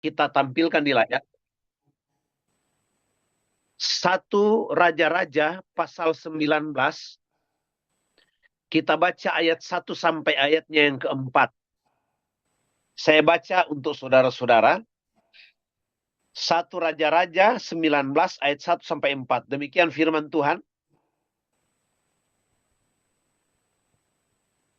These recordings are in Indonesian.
Kita tampilkan di layar. 1 Raja-Raja pasal 19. Kita baca ayat 1 sampai ayatnya yang keempat. Saya baca untuk saudara-saudara. 1 Raja-Raja 19 ayat 1 sampai 4. Demikian firman Tuhan.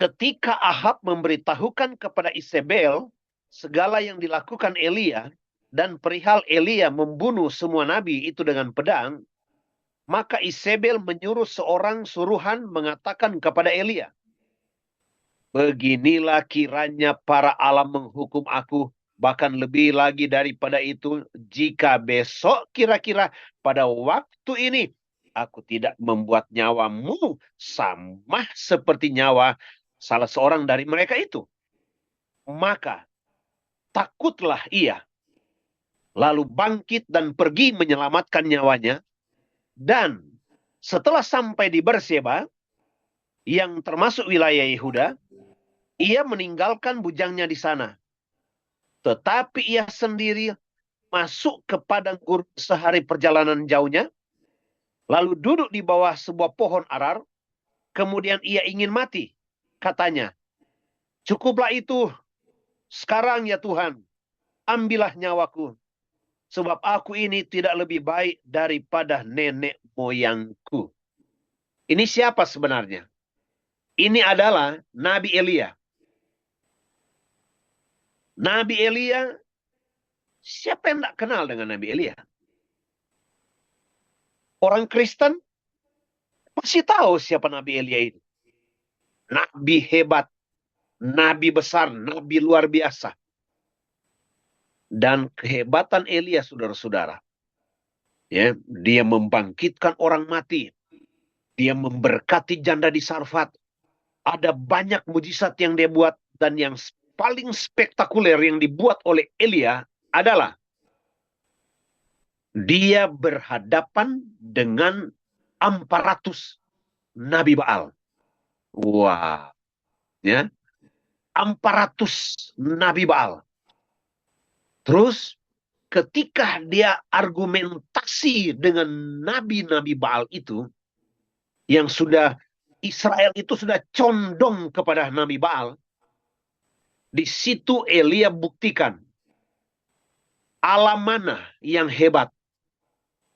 Ketika Ahab memberitahukan kepada Isabel segala yang dilakukan Elia dan perihal Elia membunuh semua nabi itu dengan pedang, maka Isabel menyuruh seorang suruhan mengatakan kepada Elia, beginilah kiranya para Allah menghukum aku, bahkan lebih lagi daripada itu, jika besok kira-kira pada waktu ini aku tidak membuat nyawamu sama seperti nyawa salah seorang dari mereka itu. Maka takutlah ia, lalu bangkit dan pergi menyelamatkan nyawanya. Dan setelah sampai di Berseba, yang termasuk wilayah Yehuda, ia meninggalkan bujangnya di sana. Tetapi ia sendiri masuk ke padang gurun sehari perjalanan jauhnya, lalu duduk di bawah sebuah pohon arar, kemudian ia ingin mati. Katanya, cukuplah itu, sekarang ya Tuhan, ambillah nyawaku, sebab aku ini tidak lebih baik daripada nenek moyangku. Ini siapa sebenarnya? Ini adalah Nabi Elia. Nabi Elia, siapa yang tidak kenal dengan Nabi Elia? Orang Kristen pasti tahu siapa Nabi Elia itu. Nabi hebat, nabi besar, nabi luar biasa. Dan kehebatan Elia, saudara-saudara, ya, dia membangkitkan orang mati, dia memberkati janda di Sarfat. Ada banyak mujizat yang dia buat, dan yang paling spektakuler yang dibuat oleh Elia adalah dia berhadapan dengan 400 Nabi Baal. Wah, ya, 400 Nabi Baal. Terus ketika dia argumentasi dengan nabi-nabi Baal itu, yang sudah Israel itu sudah condong kepada Nabi Baal, di situ Elia buktikan Allah mana yang hebat,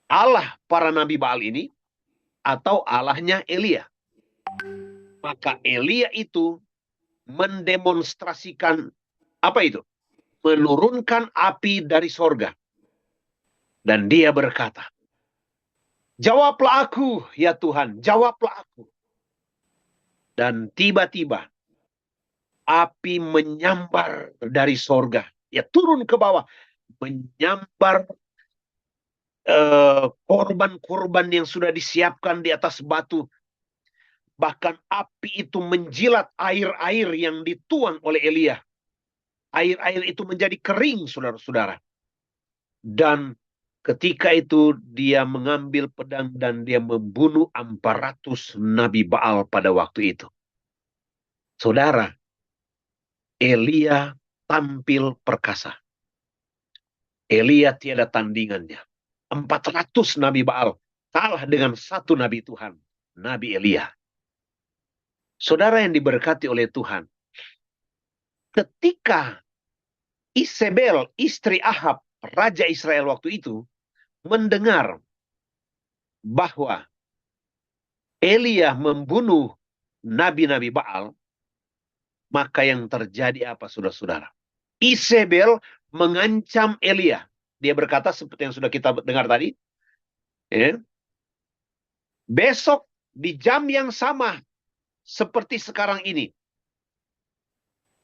Allah para Nabi Baal ini atau Allahnya Elia. Maka Elia itu mendemonstrasikan apa itu? Menurunkan api dari sorga. Dan dia berkata, jawablah aku ya Tuhan, jawablah aku. Dan tiba-tiba api menyambar dari sorga. Ya turun ke bawah. Menyambar korban-korban yang sudah disiapkan di atas batu. Bahkan api itu menjilat air-air yang dituang oleh Elia. Air-air itu menjadi kering, saudara-saudara. Dan ketika itu dia mengambil pedang dan dia membunuh 400 Nabi Baal pada waktu itu. Saudara, Elia tampil perkasa. Elia tiada tandingannya. 400 Nabi Baal kalah dengan 1 Nabi Tuhan, Nabi Elia. Saudara yang diberkati oleh Tuhan, ketika Isabel, istri Ahab, Raja Israel waktu itu, mendengar bahwa Elia membunuh nabi-nabi Baal, maka yang terjadi apa, saudara-saudara? Isabel mengancam Elia. Dia berkata seperti yang sudah kita dengar tadi, ya, besok di jam yang sama seperti sekarang ini,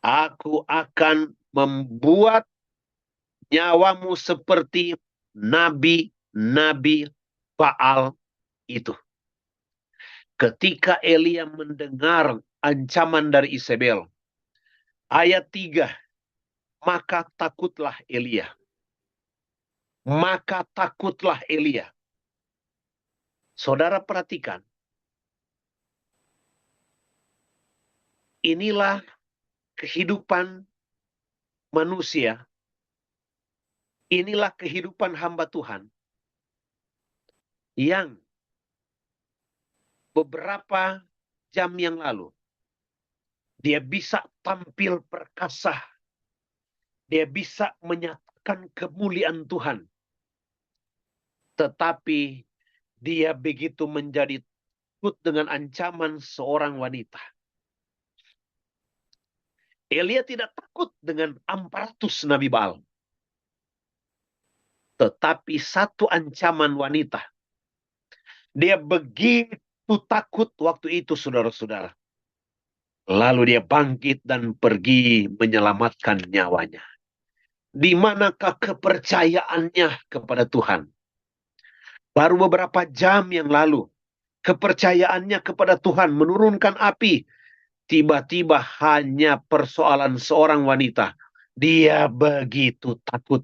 aku akan membuat nyawamu seperti nabi-nabi Baal itu. Ketika Elia mendengar ancaman dari Isabel, ayat 3, maka takutlah Elia. Maka takutlah Elia. Saudara perhatikan, inilah kehidupan manusia Inilah kehidupan hamba Tuhan yang beberapa jam yang lalu dia bisa tampil perkasa, dia bisa menyatakan kemuliaan Tuhan, tetapi dia begitu menjadi takut dengan ancaman seorang wanita. Elia tidak takut dengan 400 Nabi Baal. Tetapi satu ancaman wanita. Dia begitu takut waktu itu, saudara-saudara. Lalu dia bangkit dan pergi menyelamatkan nyawanya. Di manakah kepercayaannya kepada Tuhan? Baru beberapa jam yang lalu, kepercayaannya kepada Tuhan menurunkan api. Tiba-tiba hanya persoalan seorang wanita. Dia begitu takut.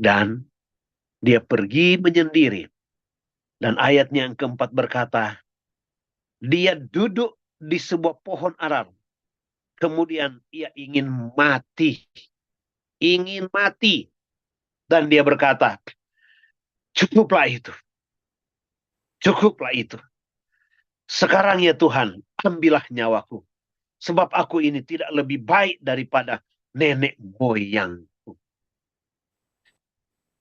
Dan dia pergi menyendiri. Dan ayatnya yang keempat berkata, dia duduk di sebuah pohon arar. Kemudian ia ingin mati. Ingin mati. Dan dia berkata, cukuplah itu. Cukuplah itu. Sekarang ya Tuhan, ambillah nyawaku. Sebab aku ini tidak lebih baik daripada nenek moyangku.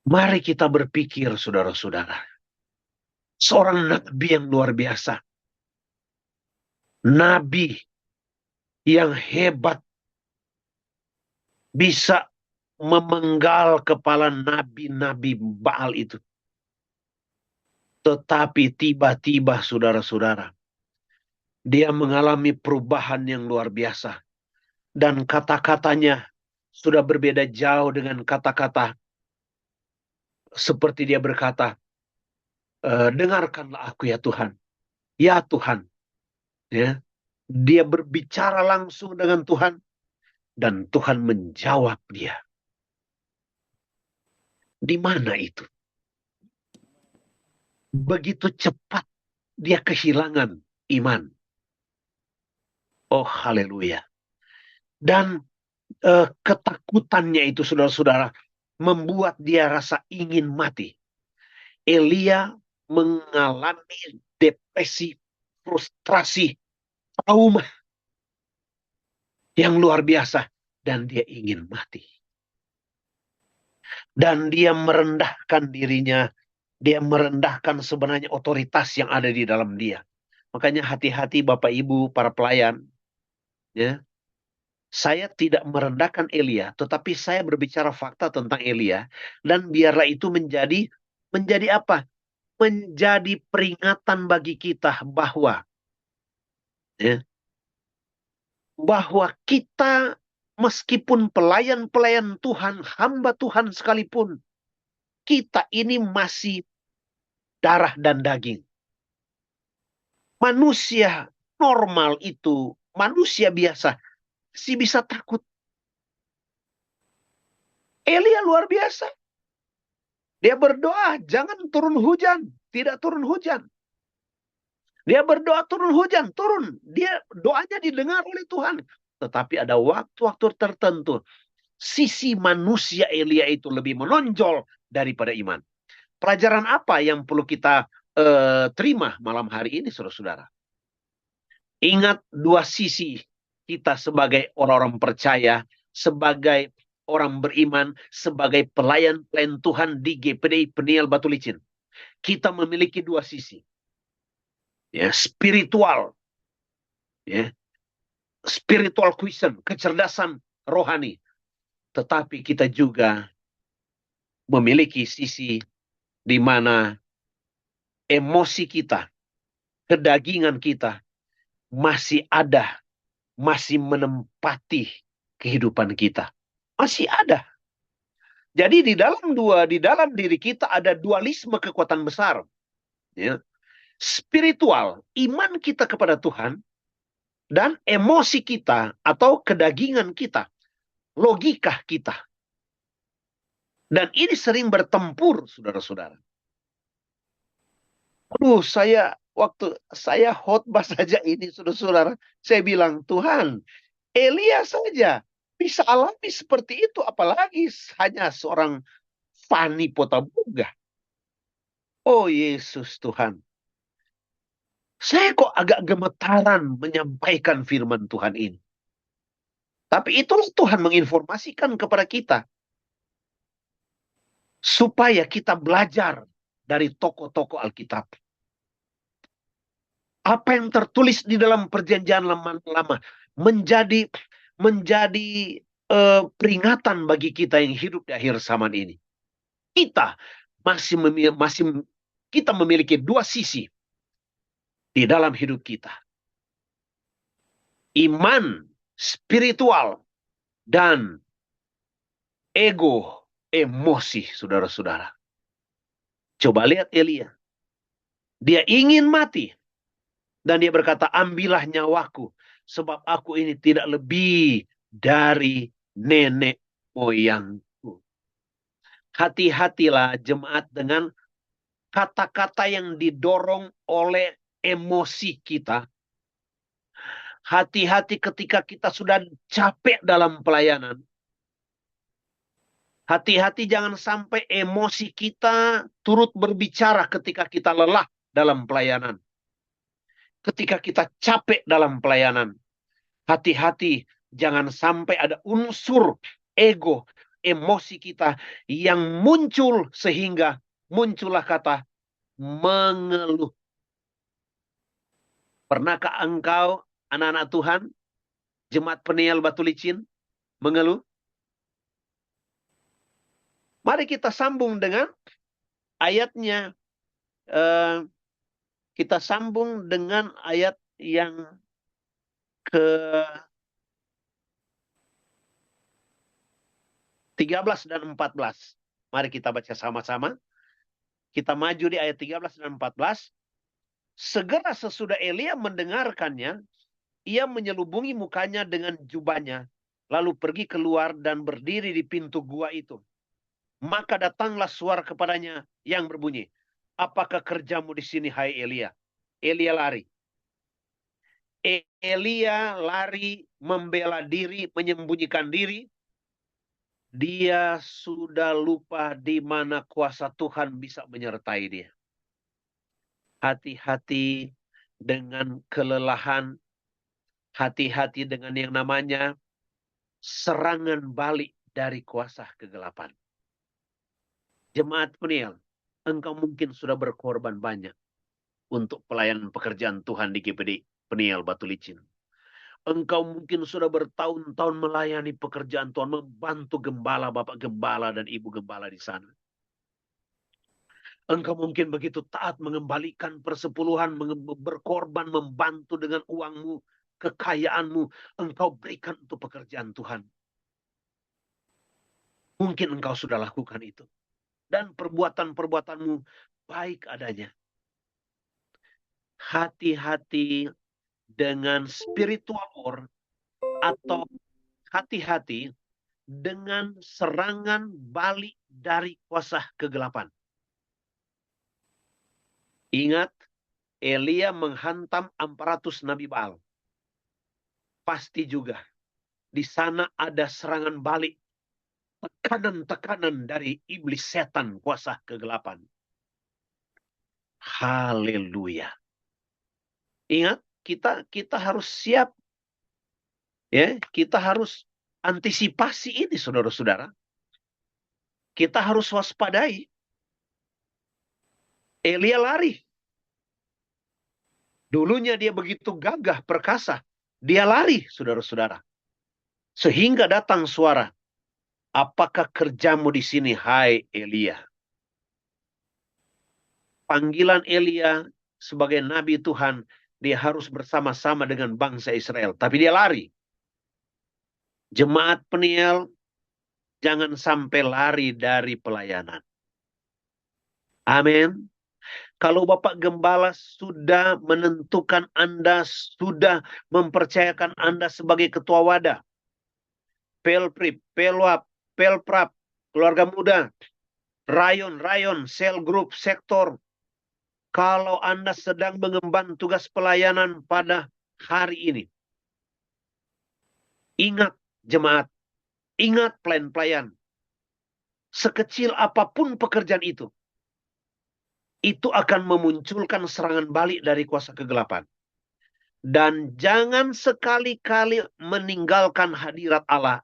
Mari kita berpikir, saudara-saudara. Seorang nabi yang luar biasa. Nabi yang hebat. Bisa memenggal kepala nabi-nabi Baal itu. Tetapi tiba-tiba, saudara-saudara, dia mengalami perubahan yang luar biasa. Dan kata-katanya sudah berbeda jauh dengan kata-kata seperti dia berkata, dengarkanlah aku ya Tuhan. Ya Tuhan. Ya. Dia berbicara langsung dengan Tuhan. Dan Tuhan menjawab dia. Di mana itu? Begitu cepat dia kehilangan iman. Oh haleluya. Dan ketakutannya itu saudara-saudara membuat dia rasa ingin mati. Elia mengalami depresi, frustrasi, trauma yang luar biasa. Dan dia ingin mati. Dan dia merendahkan dirinya. Dia merendahkan sebenarnya otoritas yang ada di dalam dia. Makanya hati-hati Bapak Ibu, para pelayan. Ya. Saya tidak merendahkan Elia, tetapi saya berbicara fakta tentang Elia. Dan biarlah itu menjadi apa? Menjadi peringatan bagi kita bahwa ya, bahwa kita meskipun pelayan-pelayan Tuhan, hamba Tuhan sekalipun, kita ini masih darah dan daging. Manusia normal itu, manusia biasa, si bisa takut. Elia luar biasa. Dia berdoa, jangan turun hujan. Tidak turun hujan. Dia berdoa turun hujan, turun. Dia doanya didengar oleh Tuhan. Tetapi ada waktu-waktu tertentu. Sisi manusia Elia itu lebih menonjol daripada iman. Pelajaran apa yang perlu kita terima malam hari ini, saudara-saudara? Ingat dua sisi kita sebagai orang-orang percaya, sebagai orang beriman, sebagai pelayan-pelayan Tuhan di GPDI Peniel Batu Licin. Kita memiliki dua sisi. Ya, spiritual. Ya, spiritual wisdom, kecerdasan rohani. Tetapi kita juga memiliki sisi di mana emosi kita, kedagingan kita masih ada, masih menempati kehidupan kita. Masih ada. Jadi di dalam diri kita ada dualisme kekuatan besar. Ya. Spiritual, iman kita kepada Tuhan, dan emosi kita atau kedagingan kita, logika kita. Dan ini sering bertempur, saudara-saudara. Aduh, waktu saya khotbah saja ini, saudara-saudara, saya bilang, Tuhan, Elia saja bisa alami seperti itu, apalagi hanya seorang Fani Potabuga. Oh Yesus Tuhan. Saya kok agak gemetaran menyampaikan firman Tuhan ini. Tapi itulah Tuhan menginformasikan kepada kita. Supaya kita belajar dari tokoh-tokoh Alkitab. Apa yang tertulis di dalam perjanjian lama menjadi peringatan bagi kita yang hidup di akhir zaman ini. Kita kita memiliki dua sisi di dalam hidup kita. Iman spiritual dan ego emosi, saudara-saudara. Coba lihat Elia. Dia ingin mati. Dan dia berkata, ambillah nyawaku. Sebab aku ini tidak lebih dari nenek moyangku. Hati-hatilah jemaat dengan kata-kata yang didorong oleh emosi kita. Hati-hati ketika kita sudah capek dalam pelayanan. Hati-hati jangan sampai emosi kita turut berbicara ketika kita lelah dalam pelayanan. Ketika kita capek dalam pelayanan. Hati-hati jangan sampai ada unsur ego, emosi kita yang muncul sehingga muncullah kata mengeluh. Pernahkah engkau, anak-anak Tuhan, jemaat Peniel Batu Licin, mengeluh? Mari kita sambung dengan ayatnya. Kita sambung dengan ayat yang ke 13 dan 14. Mari kita baca sama-sama. Kita maju di ayat 13 dan 14. Segera sesudah Elia mendengarkannya, ia menyelubungi mukanya dengan jubahnya, lalu pergi keluar dan berdiri di pintu gua itu. Maka datanglah suara kepadanya yang berbunyi, apakah kerjamu di sini, hai Elia? Elia lari. Elia lari, membela diri, menyembunyikan diri. Dia sudah lupa di mana kuasa Tuhan bisa menyertai dia. Hati-hati dengan kelelahan. Hati-hati dengan yang namanya serangan balik dari kuasa kegelapan. Jemaat Peniel, engkau mungkin sudah berkorban banyak untuk pelayanan pekerjaan Tuhan di GPD Peniel Batu Licin. Engkau mungkin sudah bertahun-tahun melayani pekerjaan Tuhan, membantu gembala, Bapak Gembala dan Ibu Gembala di sana. Engkau mungkin begitu taat mengembalikan persepuluhan, berkorban, membantu dengan uangmu, kekayaanmu, engkau berikan untuk pekerjaan Tuhan. Mungkin engkau sudah lakukan itu. Dan perbuatan-perbuatanmu baik adanya. Hati-hati dengan spiritual war atau hati-hati dengan serangan balik dari kuasa kegelapan. Ingat, Elia menghantam 400 Nabi Baal. Pasti juga di sana ada serangan balik. Tekanan-tekanan dari iblis setan kuasa kegelapan. Haleluya. Ingat, kita harus siap. Ya, kita harus antisipasi ini, saudara-saudara. Kita harus waspadai. Elia lari. Dulunya dia begitu gagah, perkasa. Dia lari, saudara-saudara. Sehingga datang suara, apakah kerjamu di sini, hai Elia? Panggilan Elia sebagai nabi Tuhan, dia harus bersama-sama dengan bangsa Israel. Tapi dia lari. Jemaat Peniel, jangan sampai lari dari pelayanan. Amin. Kalau Bapak Gembala sudah menentukan Anda, sudah mempercayakan Anda sebagai ketua wadah, Pelprip, Pelwap, Pelprap, keluarga muda, rayon, sel grup, sektor. Kalau Anda sedang mengemban tugas pelayanan pada hari ini, ingat jemaat, ingat pelayan-pelayan. sekecil apapun pekerjaan itu akan memunculkan serangan balik dari kuasa kegelapan. Dan jangan sekali-kali meninggalkan hadirat Allah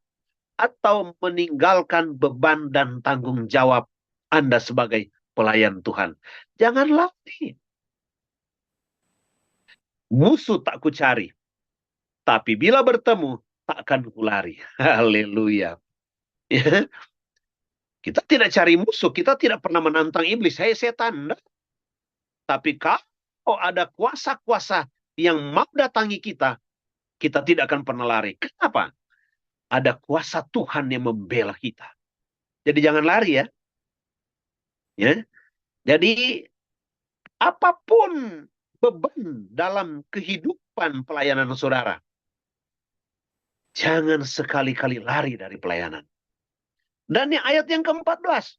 atau meninggalkan beban dan tanggung jawab Anda sebagai pelayan Tuhan. Jangan lari. Musuh tak kucari, tapi bila bertemu takkan kulari. Haleluya. Ya. Kita tidak cari musuh, kita tidak pernah menantang iblis. Hei setan. Tapi kalau ada kuasa-kuasa yang mau datangi kita, kita tidak akan pernah lari. Kenapa? Ada kuasa Tuhan yang membela kita. Jadi jangan lari ya. Ya. Jadi apapun beban dalam kehidupan pelayanan saudara, jangan sekali-kali lari dari pelayanan. Dan ayat yang ke-14,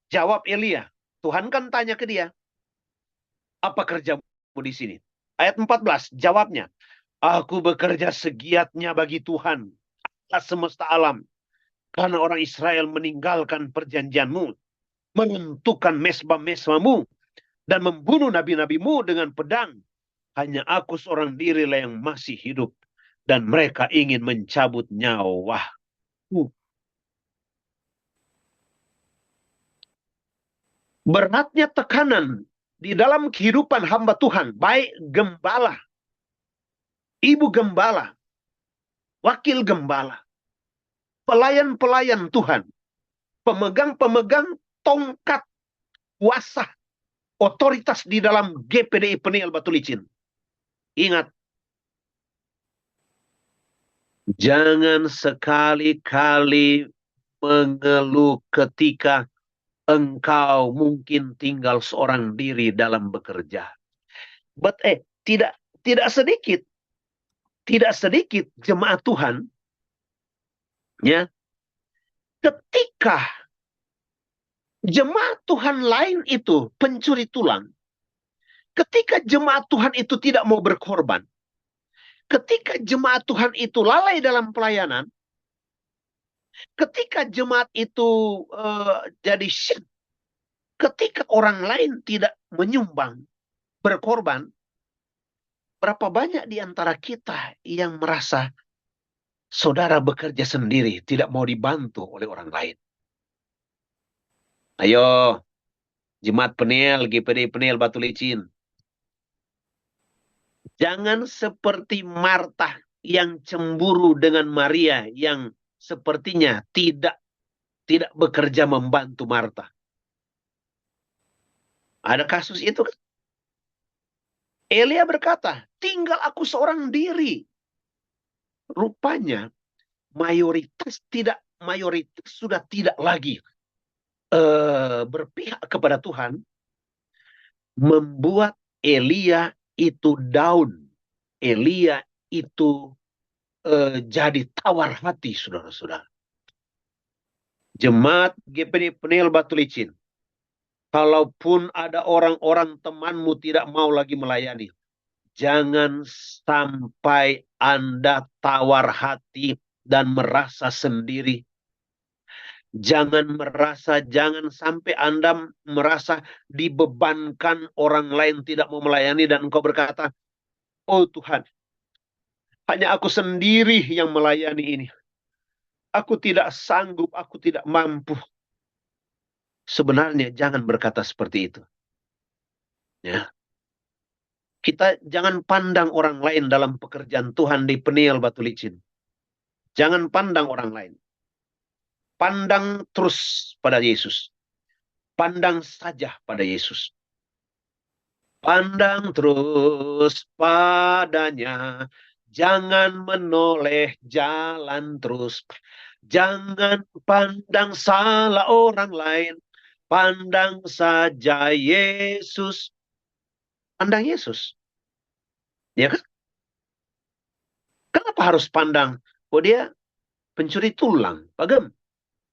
jawab Elia. Tuhan kan tanya ke dia, apa kerjamu di sini? Ayat 14, jawabnya, aku bekerja segiatnya bagi Tuhan, Allah semesta alam. Karena orang Israel meninggalkan perjanjianmu, menentukan mesbah-mesbahmu, dan membunuh nabi-nabimu dengan pedang. Hanya aku seorang dirilah yang masih hidup. Dan mereka ingin mencabut nyawaku. Beratnya tekanan di dalam kehidupan hamba Tuhan, baik gembala, ibu gembala, wakil gembala, pelayan-pelayan Tuhan, pemegang-pemegang tongkat kuasa, otoritas di dalam GPDI Peniel Batu Licin. Ingat, jangan sekali-kali mengeluh ketika engkau mungkin tinggal seorang diri dalam bekerja. But tidak sedikit jemaat Tuhan ya, ketika jemaat Tuhan lain itu pencuri tulang, ketika jemaat Tuhan itu tidak mau berkorban, ketika jemaat Tuhan itu lalai dalam pelayanan, ketika jemaat itu jadi syirk, ketika orang lain tidak menyumbang, berkorban, berapa banyak di antara kita yang merasa saudara bekerja sendiri, tidak mau dibantu oleh orang lain. Ayo, jemaat Peniel, GPD Peniel Batu Licin. Jangan seperti Marta yang cemburu dengan Maria yang sepertinya tidak bekerja membantu Marta. Ada kasus itu kan? Elia berkata, tinggal aku seorang diri. Rupanya mayoritas sudah tidak lagi berpihak kepada Tuhan, membuat Elia itu down. Elia itu jadi tawar hati, saudara-saudara. Jemaat GPD Peniel Batu Licin, kalaupun ada orang-orang temanmu tidak mau lagi melayani, jangan sampai Anda tawar hati dan merasa sendiri. Jangan sampai Anda merasa dibebankan orang lain tidak mau melayani dan engkau berkata, oh Tuhan, hanya aku sendiri yang melayani ini. Aku tidak sanggup, aku tidak mampu. Sebenarnya jangan berkata seperti itu. Ya. Kita jangan pandang orang lain dalam pekerjaan Tuhan di Peniel Batu Licin. Jangan pandang orang lain. Pandang terus pada Yesus. Pandang saja pada Yesus. Pandang terus padanya. Jangan menoleh jalan terus. Jangan pandang salah orang lain. Pandang saja Yesus. Pandang Yesus. Ya kan? Kenapa harus pandang? Oh dia pencuri tulang. Pak Gem.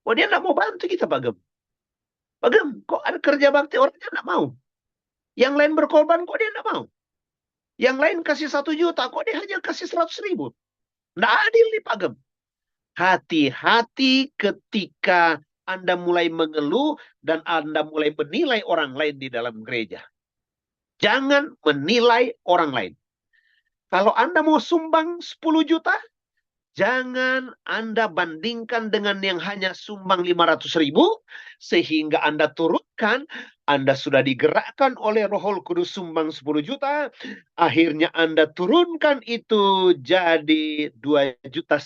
Oh dia nggak mau bantu kita Pak Gem. Pak Gem, kok ada kerja bakti orangnya nggak mau. Yang lain berkorban kok dia nggak mau. Yang lain kasih 1 juta, kok dia hanya kasih 100.000. Nggak adil nih Pak Gem. Hati-hati ketika Anda mulai mengeluh dan Anda mulai menilai orang lain di dalam gereja. Jangan menilai orang lain. Kalau Anda mau sumbang 10 juta, jangan Anda bandingkan dengan yang hanya sumbang 500.000, sehingga Anda turunkan, Anda sudah digerakkan oleh Roh Kudus sumbang 10 juta, akhirnya Anda turunkan itu jadi 2,5 juta.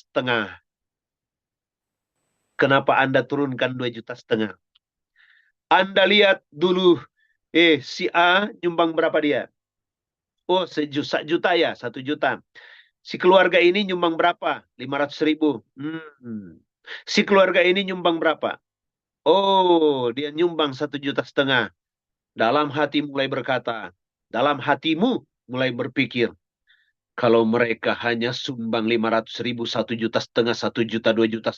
Kenapa Anda turunkan 2,5 juta? Anda lihat dulu, si A nyumbang berapa dia? Oh, 1 juta ya, 1 juta. Si keluarga ini nyumbang berapa? 500.000. Si keluarga ini nyumbang berapa? Oh, dia nyumbang 1,5 juta. Dalam hati mulai berkata, dalam hatimu mulai berpikir, kalau mereka hanya sumbang 500.000, 1,5 juta, 1 juta, 2,5 juta,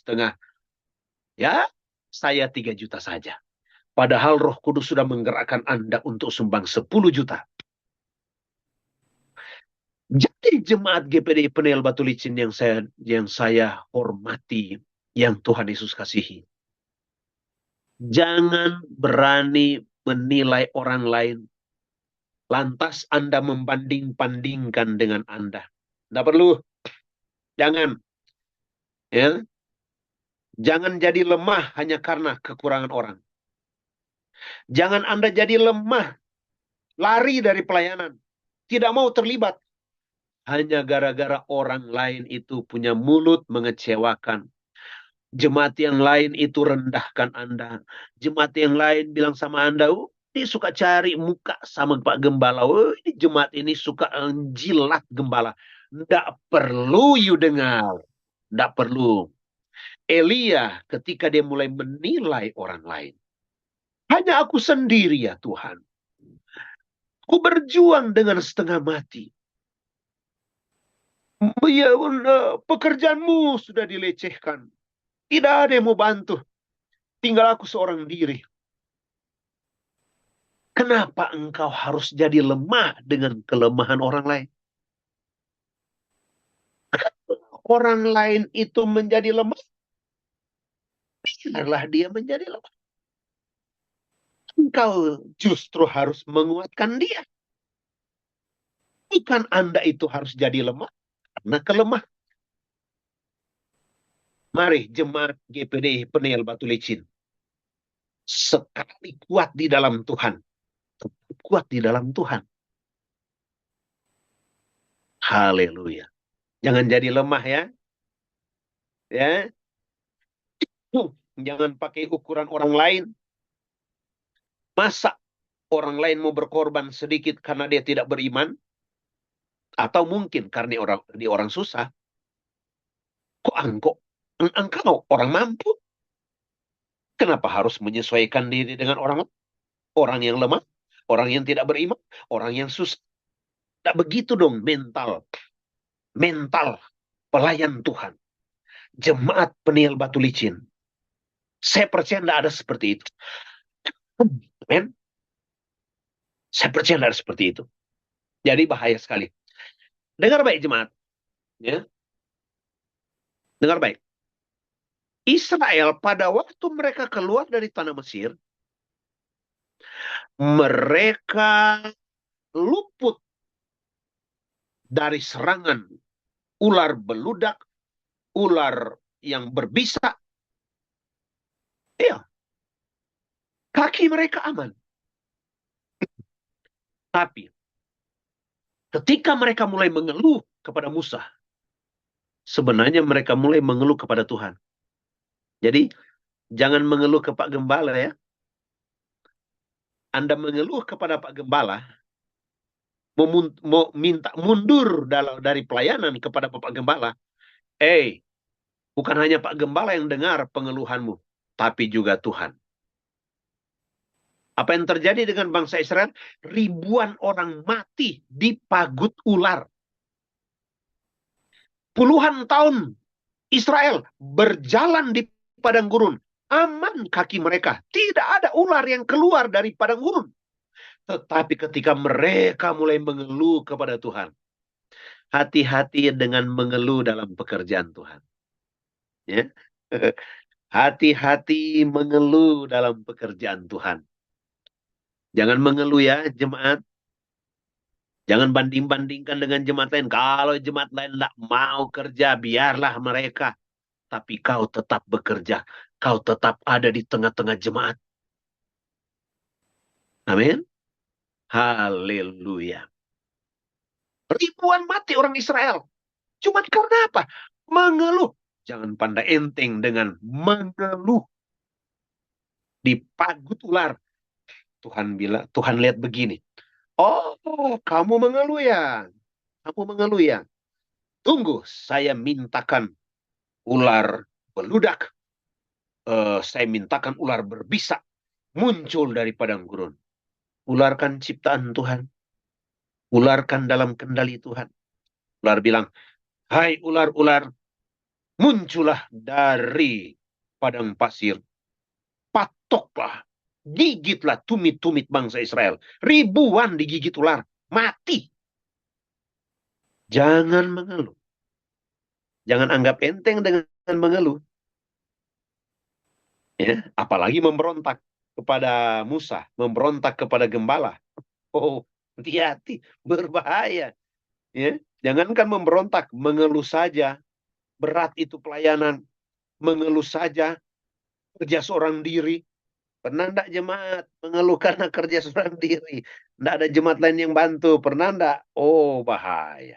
ya saya 3 juta saja. Padahal Roh Kudus sudah menggerakkan Anda untuk sumbang 10 juta. Jadi jemaat GPD Penel Batu Licin yang saya hormati, yang Tuhan Yesus kasihi. Jangan berani menilai orang lain. Lantas Anda membanding-bandingkan dengan Anda. Tidak perlu. Jangan. Ya. Jangan jadi lemah hanya karena kekurangan orang. Jangan Anda jadi lemah, lari dari pelayanan. Tidak mau terlibat. Hanya gara-gara orang lain itu punya mulut mengecewakan. Jemaat yang lain itu rendahkan Anda. Jemaat yang lain bilang sama Anda, ini suka cari muka sama Pak Gembala. Ini jemaat ini suka jilat gembala. Tidak perlu you dengar. Tidak perlu. Elia ketika dia mulai menilai orang lain. Hanya aku sendiri ya Tuhan. Aku berjuang dengan setengah mati. Ya, pekerjaanmu sudah dilecehkan. Tidak ada yang mau bantu. Tinggal aku seorang diri. Kenapa engkau harus jadi lemah dengan kelemahan orang lain? Orang lain itu menjadi lemah, biarlah dia menjadi lemah. Engkau justru harus menguatkan dia. Bukan Anda itu harus jadi lemah karena kelemah. Mari jemaat GPD Penel Batu Licin. Sekali kuat di dalam Tuhan. Kuat di dalam Tuhan. Haleluya. Jangan jadi lemah ya. Ya. Jangan pakai ukuran orang lain. Masa orang lain mau berkorban sedikit karena dia tidak beriman? Atau mungkin karena dia orang susah? Kok engkau orang mampu? Kenapa harus menyesuaikan diri dengan orang yang lemah? Orang yang tidak beriman? Orang yang susah? Tidak begitu dong mental pelayan Tuhan. Jemaat Penil Batu Licin. Saya percaya tidak ada seperti itu. Amen. Saya percaya tidak ada seperti itu. Jadi bahaya sekali. Dengar baik jemaat. Ya. Dengar baik. Israel pada waktu mereka keluar dari tanah Mesir, mereka luput dari serangan ular beludak, ular yang berbisa. Iya. Kaki mereka aman. Tapi ketika mereka mulai mengeluh kepada Musa, sebenarnya mereka mulai mengeluh kepada Tuhan. Jadi jangan mengeluh ke Pak Gembala ya. Anda mengeluh kepada Pak Gembala, mau minta mundur dari pelayanan kepada Bapak Gembala. Bukan hanya Pak Gembala yang dengar pengeluhanmu, tapi juga Tuhan. Apa yang terjadi dengan bangsa Israel? Ribuan orang mati di pagut ular. Puluhan tahun Israel berjalan di padang gurun. Aman kaki mereka. Tidak ada ular yang keluar dari padang gurun. Tetapi ketika mereka mulai mengeluh kepada Tuhan, hati-hati dengan mengeluh dalam pekerjaan Tuhan. Ya. Hati-hati mengeluh dalam pekerjaan Tuhan. Jangan mengeluh ya jemaat. Jangan banding-bandingkan dengan jemaat lain. Kalau jemaat lain tidak mau kerja, biarlah mereka. Tapi kau tetap bekerja. Kau tetap ada di tengah-tengah jemaat. Amin. Haleluya. Ribuan mati orang Israel. Cuma karena apa? Mengeluh. Jangan pandai enteng dengan mengeluh. Dipagut ular. Tuhan lihat begini. Oh, kamu mengeluh ya. Kamu mengeluh ya. Tunggu, saya mintakan ular beludak. Saya mintakan ular berbisa muncul dari padang gurun. Ular kan ciptaan Tuhan. Ular kan dalam kendali Tuhan. Ular bilang, hai ular-ular, muncullah dari padang pasir. Patoklah, gigitlah tumit-tumit bangsa Israel. Ribuan digigit ular, mati. Jangan mengeluh. Jangan anggap enteng dengan mengeluh. Ya, apalagi memberontak kepada Musa, memberontak kepada gembala. Oh, hati-hati, berbahaya. Ya, jangankan memberontak, mengeluh saja. Berat itu pelayanan, mengeluh saja, kerja seorang diri. Pernah enggak jemaat mengeluh karena kerja seorang diri? Enggak ada jemaat lain yang bantu. Pernah enggak? Oh, bahaya.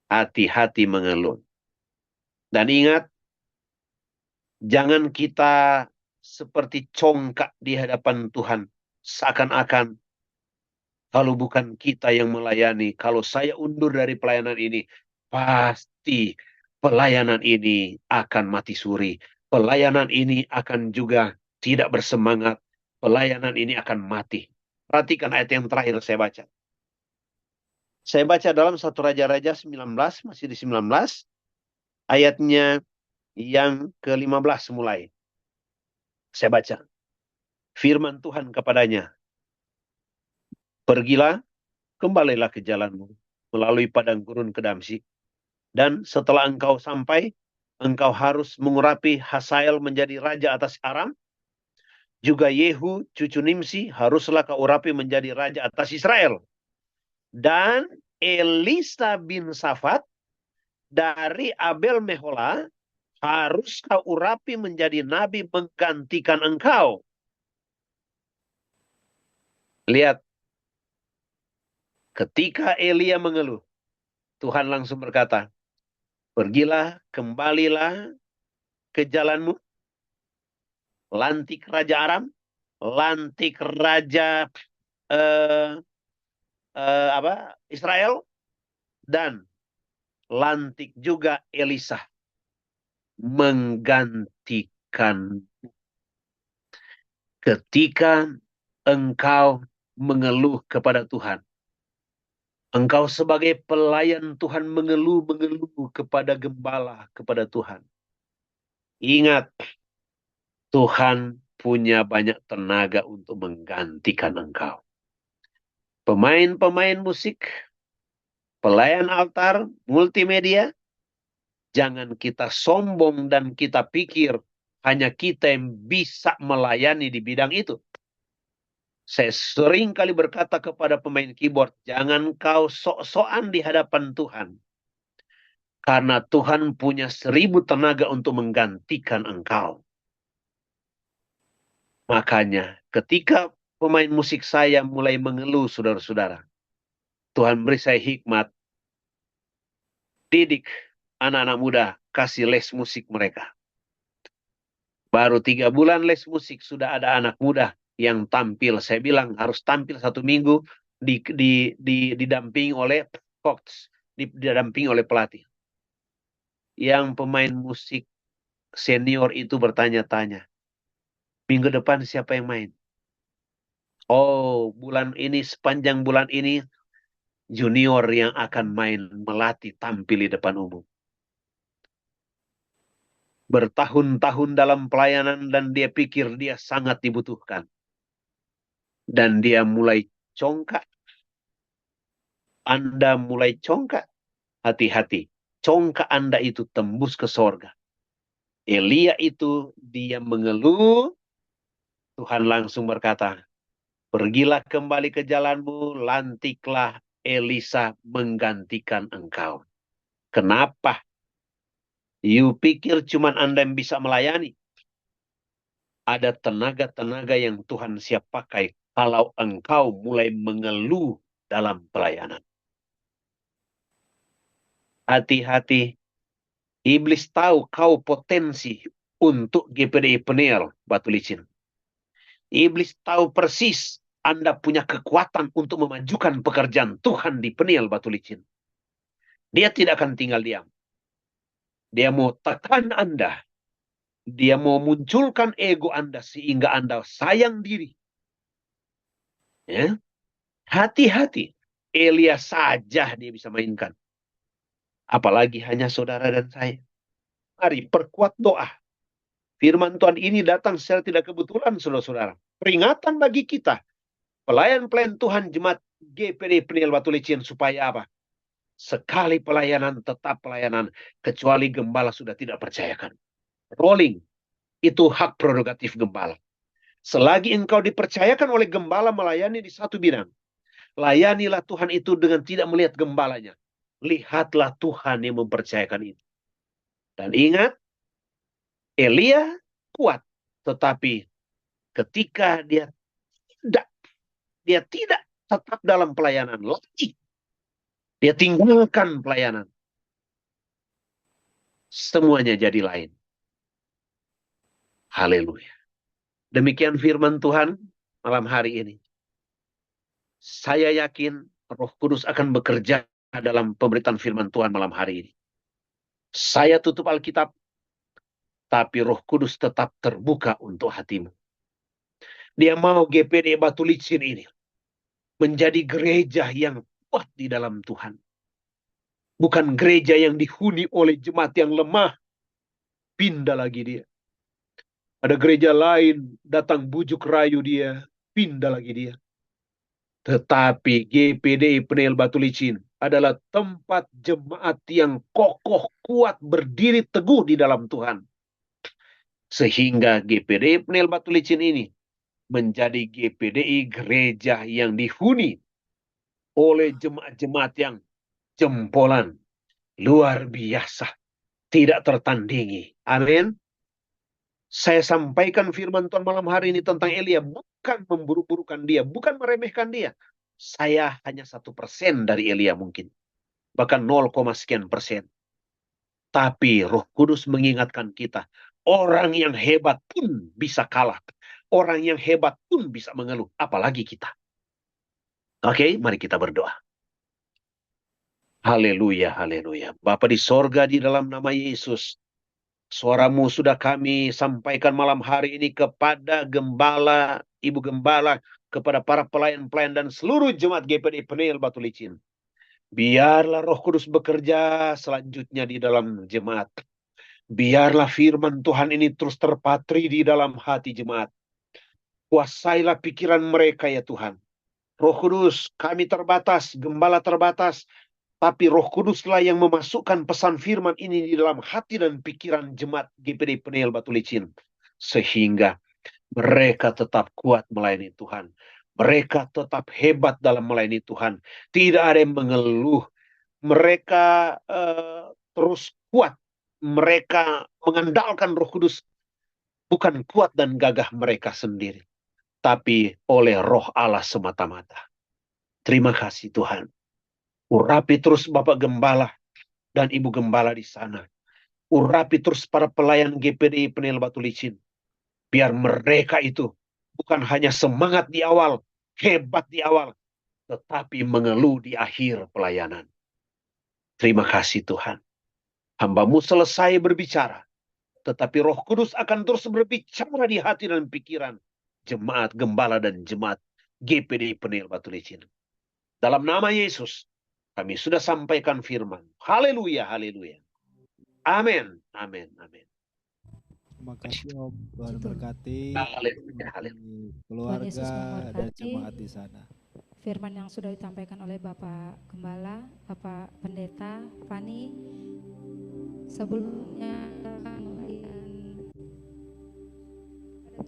Hati-hati mengeluh. Dan ingat, jangan kita seperti congkak di hadapan Tuhan. Seakan-akan kalau bukan kita yang melayani, kalau saya undur dari pelayanan ini, pasti pelayanan ini akan mati suri. Pelayanan ini akan juga tidak bersemangat. Pelayanan ini akan mati. Perhatikan ayat yang terakhir saya baca. Saya baca dalam 1 Raja-Raja 19, masih di 19, ayatnya yang ke-15 mulai. Saya baca. Firman Tuhan kepadanya, pergilah, kembalilah ke jalanmu, melalui padang gurun ke Damsyik. Dan setelah engkau sampai, engkau harus mengurapi Hazael menjadi raja atas Aram. Juga Yehu, cucu Nimsi, haruslah kau urapi menjadi raja atas Israel. Dan Elisa bin Safat dari Abel Mehola harus kau urapi menjadi nabi menggantikan engkau. Lihat, ketika Elia mengeluh, Tuhan langsung berkata, pergilah, kembalilah ke jalanmu, lantik Raja Aram, lantik Raja eh, Israel, dan lantik juga Elisa menggantikan. Ketika engkau mengeluh kepada Tuhan, engkau sebagai pelayan Tuhan mengeluh kepada gembala, kepada Tuhan. Ingat, Tuhan punya banyak tenaga untuk menggantikan engkau. Pemain-pemain musik, pelayan altar, multimedia, jangan kita sombong dan kita pikir hanya kita yang bisa melayani di bidang itu. Saya sering kali berkata kepada pemain keyboard, jangan kau sok-sokan di hadapan Tuhan. Karena Tuhan punya 1000 tenaga untuk menggantikan engkau. Makanya ketika pemain musik saya mulai mengeluh, saudara-saudara, Tuhan beri saya hikmat, didik anak-anak muda, kasih les musik mereka. Baru 3 bulan les musik, sudah ada anak muda yang tampil. Saya bilang harus tampil 1 minggu, didampingi oleh coach, didampingi oleh pelatih. Yang pemain musik senior itu bertanya-tanya, minggu depan siapa yang main? Oh, bulan ini, sepanjang bulan ini, junior yang akan main, melatih, tampil di depan umum. Bertahun-tahun dalam pelayanan dan dia pikir dia sangat dibutuhkan. Dan dia mulai congkak. Anda mulai congkak. Hati-hati. Congkak Anda itu tembus ke sorga. Elia itu dia mengeluh, Tuhan langsung berkata, pergilah kembali ke jalanmu, lantiklah Elisa menggantikan engkau. Kenapa? You pikir cuman Anda yang bisa melayani? Ada tenaga-tenaga yang Tuhan siap pakai kalau engkau mulai mengeluh dalam pelayanan. Hati-hati, iblis tahu kau potensi untuk GPDI Peniel Batu Licin. Iblis tahu persis Anda punya kekuatan untuk memajukan pekerjaan Tuhan di Peniel Batu Licin. Dia tidak akan tinggal diam. Dia mau tekan Anda. Dia mau munculkan ego Anda sehingga Anda sayang diri. Ya. Hati-hati. Elia saja dia bisa mainkan. Apalagi hanya saudara dan saya. Mari perkuat doa. Firman Tuhan ini datang secara tidak kebetulan, saudara-saudara. Peringatan bagi kita. Pelayan-pelayan Tuhan jemaat GPD Peniel Batu Licin supaya apa? Sekali pelayanan, tetap pelayanan. Kecuali gembala sudah tidak percayakan. Rolling. Itu hak prerogatif gembala. Selagi engkau dipercayakan oleh gembala melayani di satu bidang. Layanilah Tuhan itu dengan tidak melihat gembalanya. Lihatlah Tuhan yang mempercayakan itu. Dan ingat, Elia kuat. Tetapi ketika dia tidak tetap dalam pelayanan lagi. Dia tinggalkan pelayanan. Semuanya jadi lain. Haleluya. Demikian firman Tuhan malam hari ini. Saya yakin Roh Kudus akan bekerja dalam pemberitaan firman Tuhan malam hari ini. Saya tutup Alkitab, tapi Roh Kudus tetap terbuka untuk hatimu. Dia mau GPD Batu Licin ini menjadi gereja yang kuat di dalam Tuhan. Bukan gereja yang dihuni oleh jemaat yang lemah. Pindah lagi dia. Ada gereja lain datang bujuk rayu dia. Pindah lagi dia. Tetapi GPD Peniel Batu Licin adalah tempat jemaat yang kokoh, kuat, berdiri teguh di dalam Tuhan. Sehingga GPD Peniel Batu Licin ini menjadi GPDI gereja yang dihuni oleh jemaat-jemaat yang jempolan. Luar biasa. Tidak tertandingi. Amin. Saya sampaikan firman Tuhan malam hari ini tentang Elia. Bukan memburuk-burukan dia. Bukan meremehkan dia. Saya hanya 1% dari Elia mungkin. Bahkan 0, sekian persen. Tapi Roh Kudus mengingatkan kita. Orang yang hebat pun bisa kalah. Orang yang hebat pun bisa mengeluh. Apalagi kita. Oke, mari kita berdoa. Haleluya, haleluya. Bapa di sorga di dalam nama Yesus. Suaramu sudah kami sampaikan malam hari ini kepada gembala, ibu gembala, kepada para pelayan-pelayan dan seluruh jemaat GPD Peniel Batu Licin. Biarlah Roh Kudus bekerja selanjutnya di dalam jemaat. Biarlah firman Tuhan ini terus terpatri di dalam hati jemaat. Kuasailah pikiran mereka ya Tuhan. Roh Kudus, kami terbatas, gembala terbatas. Tapi Roh Kuduslah yang memasukkan pesan firman ini di dalam hati dan pikiran jemaat GPD Peniel Batu Licin. Sehingga mereka tetap kuat melayani Tuhan. Mereka tetap hebat dalam melayani Tuhan. Tidak ada yang mengeluh. Mereka terus kuat. Mereka mengandalkan Roh Kudus. Bukan kuat dan gagah mereka sendiri. Tapi oleh Roh Allah semata-mata. Terima kasih Tuhan. Urapi terus Bapak Gembala dan Ibu Gembala di sana. Urapi terus para pelayan GPDI Peniel Batu Licin. Biar mereka itu bukan hanya semangat di awal, hebat di awal, tetapi mengeluh di akhir pelayanan. Terima kasih Tuhan. Hamba-Mu selesai berbicara, tetapi Roh Kudus akan terus berbicara di hati dan pikiran jemaat Gembala dan jemaat GPDI Peniel Batu Licin. Dalam nama Yesus, kami sudah sampaikan firman. Haleluya, haleluya. Amin, amin, amin. Terima kasih Om, Tuhan berkati Haleluya, haleluya. bagi Tuhan Yesus keluarga dan memberkati. jemaat di sana. Firman yang sudah disampaikan oleh Bapak Gembala, Bapak Pendeta Fani. Sebelumnya akan memberikan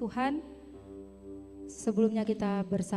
Tuhan, sebelumnya kita bersatu.